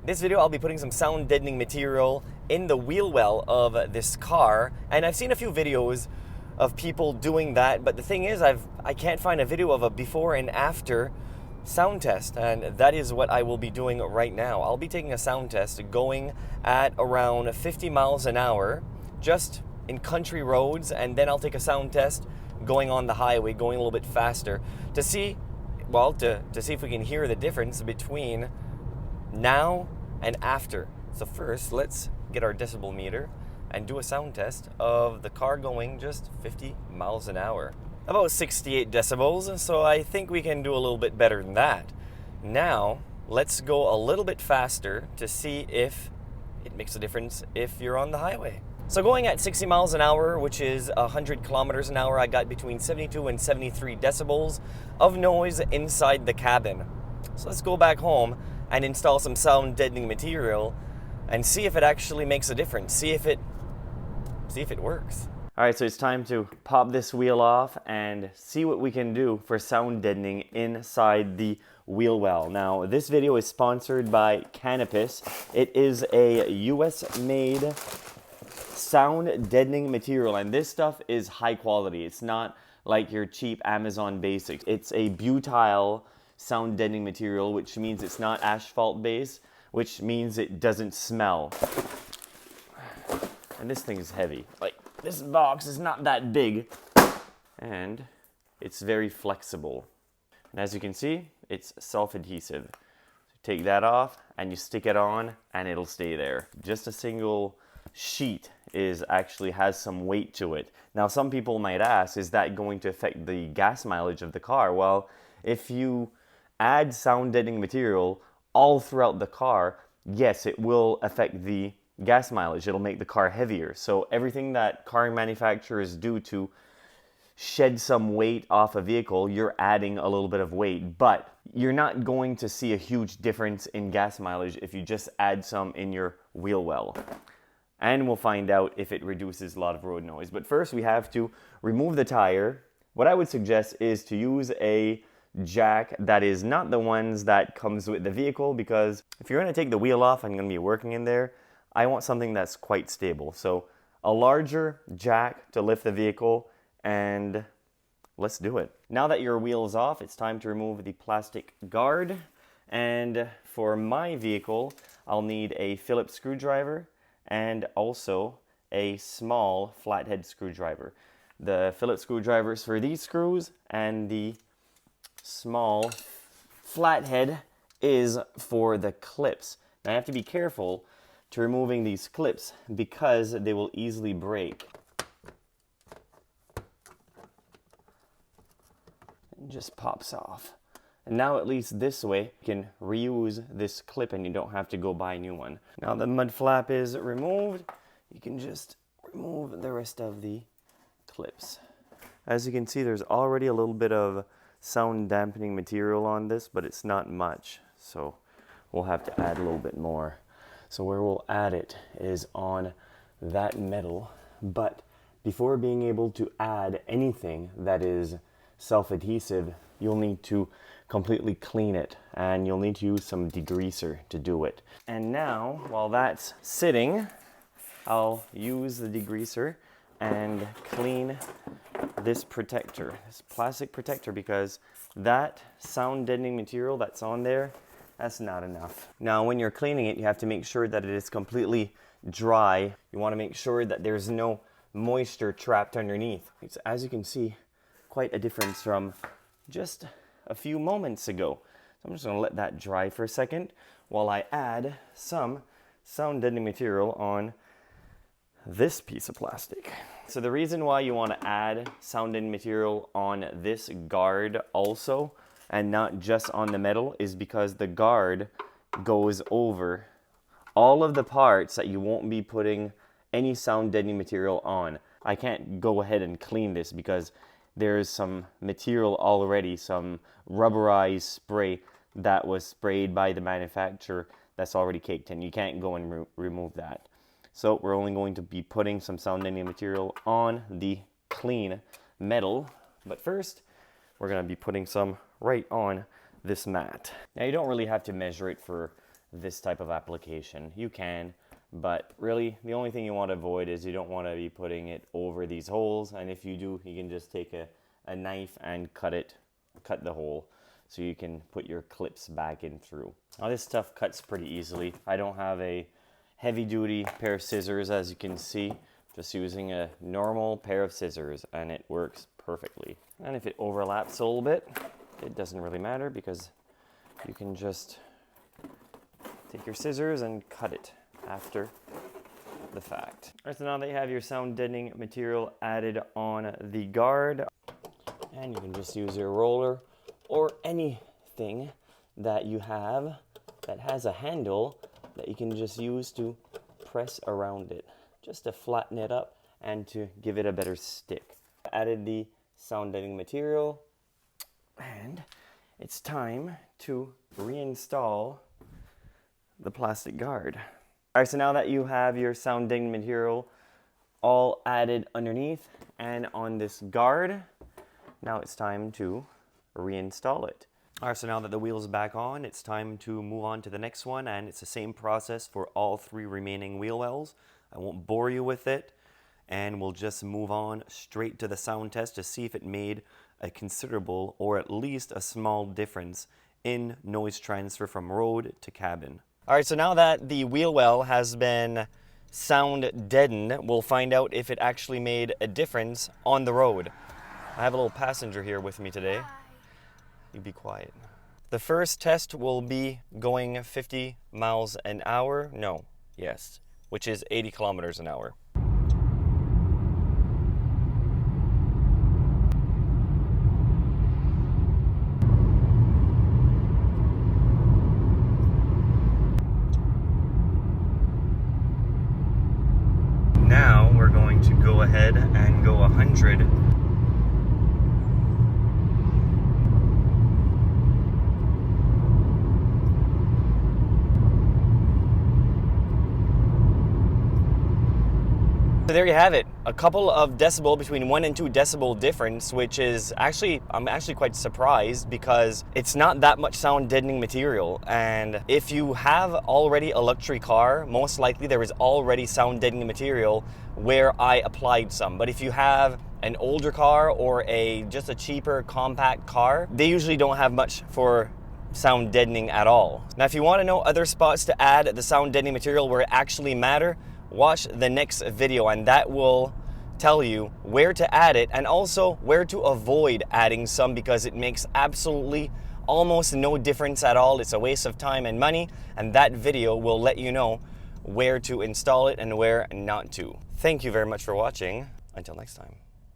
This video I'll be putting some sound deadening material in the wheel well of this car, and I've seen a few videos of people doing that, but the thing is I can't find a video of a before and after sound test, and that is what I will be doing right now. I'll be taking a sound test going at around 50 miles an hour just in country roads, and then I'll take a sound test going on the highway, going a little bit faster to see, well, to see if we can hear the difference between now and after. So first, let's get our decibel meter and do a sound test of the car going just 50 miles an hour. About 68 decibels, so I think we can do a little bit better than that. Now, let's go a little bit faster to see if it makes a difference if you're on the highway. So going at 60 miles an hour, which is 100 kilometers an hour, I got between 72 and 73 decibels of noise inside the cabin. So let's go back home and install some sound deadening material and see if it actually makes a difference. See if it works. All right, so it's time to pop this wheel off and see what we can do for sound deadening inside the wheel well. Now, this video is sponsored by Canopus. It is a US-made sound deadening material, and this stuff is high quality. It's not like your cheap Amazon basics. It's a butyl sound deadening material, which means it's not asphalt based, which means it doesn't smell. And this thing is heavy. Like, this box is not that big, and it's very flexible. And as you can see, it's self-adhesive. So take that off and you stick it on and it'll stay there. Just a single sheet actually has some weight to it. Now, some people might ask, is that going to affect the gas mileage of the car? Well, if you add sound deadening material all throughout the car, yes, it will affect the gas mileage. It'll make the car heavier. So everything that car manufacturers do to shed some weight off a vehicle, you're adding a little bit of weight, but you're not going to see a huge difference in gas mileage if you just add some in your wheel well. And we'll find out if it reduces a lot of road noise. But first, we have to remove the tire. What I would suggest is to use a jack that is not the ones that comes with the vehicle, because if you're going to take the wheel off and you're going to be working in there, I want something that's quite stable. So a larger jack to lift the vehicle, and let's do it. Now that your wheel is off, it's time to remove the plastic guard. And for my vehicle, I'll need a Phillips screwdriver and also a small flathead screwdriver. The Phillips screwdrivers for these screws, and the small flathead is for the clips. Now I have to be careful to removing these clips because they will easily break. It just pops off. And now at least this way you can reuse this clip and you don't have to go buy a new one. Now the mud flap is removed, you can just remove the rest of the clips. As you can see, there's already a little bit of sound dampening material on this, but it's not much, so we'll have to add a little bit more. So where we'll add it is on that metal, but before being able to add anything that is self-adhesive, you'll need to completely clean it, and you'll need to use some degreaser to do it. And now, while that's sitting, I'll use the degreaser and clean this protector, this plastic protector, because that sound deadening material that's on there, that's not enough. Now, when you're cleaning it, you have to make sure that it is completely dry. You want to make sure that there's no moisture trapped underneath. It's, as you can see, quite a difference from just a few moments ago. So I'm just going to let that dry for a second while I add some sound deadening material on this piece of plastic. So the reason why you want to add sound deadening material on this guard also, and not just on the metal, is because the guard goes over all of the parts that you won't be putting any sound deadening material on. I can't go ahead and clean this because there's some material already, some rubberized spray that was sprayed by the manufacturer that's already caked in. You can't go and remove that. So we're only going to be putting some sound deadening material on the clean metal. But first, we're going to be putting some right on this mat. Now, you don't really have to measure it for this type of application. You can, but really the only thing you want to avoid is you don't want to be putting it over these holes, and if you do, you can just take a knife and cut the hole so you can put your clips back in through. Now this stuff cuts pretty easily. I don't have a heavy duty pair of scissors, as you can see, just using a normal pair of scissors, and it works perfectly. And if it overlaps a little bit, it doesn't really matter because you can just take your scissors and cut it after the fact. All right, so now that you have your sound deadening material added on the guard, and you can just use your roller or anything that you have that has a handle that you can just use to press around it, just to flatten it up and to give it a better stick. Added the sound deadening material, and it's time to reinstall the plastic guard. All right, so now that you have your sound deadening material all added underneath and on this guard, now it's time to reinstall it. All right, so now that the wheel is back on, it's time to move on to the next one, and it's the same process for all 3 remaining wheel wells. I won't bore you with it, and we'll just move on straight to the sound test to see if it made a considerable or at least a small difference in noise transfer from road to cabin. All right, so now that the wheel well has been sound deadened, we'll find out if it actually made a difference on the road. I have a little passenger here with me today. You be quiet. The first test will be going 50 miles an hour. No, yes, which is 80 kilometers an hour. Now we're going to go ahead and go 100. So there you have it, a couple of decibel, between 1 and 2 decibel difference, which is I'm actually quite surprised because it's not that much sound deadening material. And if you have already a luxury car, most likely there is already sound deadening material where I applied some. But if you have an older car or just a cheaper compact car, they usually don't have much for sound deadening at all. Now, if you want to know other spots to add the sound deadening material where it actually matters, watch the next video, and that will tell you where to add it and also where to avoid adding some, because it makes absolutely almost no difference at all. It's a waste of time and money, and that video will let you know where to install it and where not to. Thank you very much for watching. Until next time.